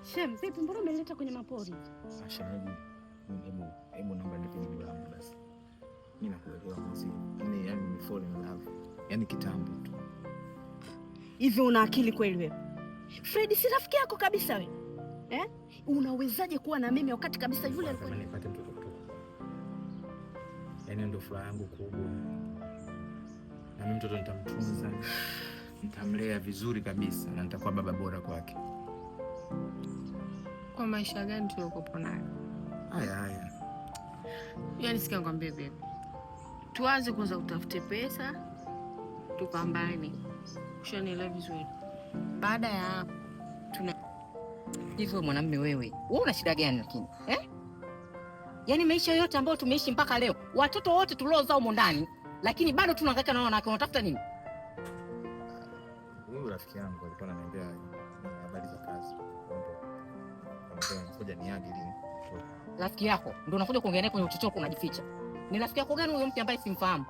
Shem, vipi mbona umeleta kwenye mapori? Shemeji, hebu naomba nipe jibu langu basi. Mimi nakuelewa mzee. Yaani ni fall in love. Yaani kitambo tu. Hivi una akili kweli wewe? Fred si rafiki yako kabisa wewe. Unawezaje kuwa na mimi wakati kabisa yule alikuwa nipate mtoto kutoka. Yaani ndio furaha yangu kubwa. Na mimi mtoto nitamtunza. Nitamlea vizuri kabisa na nitakuwa baba bora kwake. Kwa maisha gani tuliokopo nayo? Haya. Yaani sikia nikwambie baby. Tuanze kwanza utafute pesa, tupambane. Ushanielewa vizuri. Baada ya hapo hivyo mwanamume wewe una shida gani lakini? Yaani maisha yote ambayo tumeishi mpaka leo, watoto wote tuliozaa humo ndani, lakini bado tunahangaika na wanawake, unatafuta nini? Huyu rafiki yangu alikuwa ananiambia habari za kazi. Ngoja niage lini. Rafiki yako ndio unakuja kuongea naye kwenye uchochoko unajificha. Ni rafiki yako gani huyo mtu ambaye simfahamu?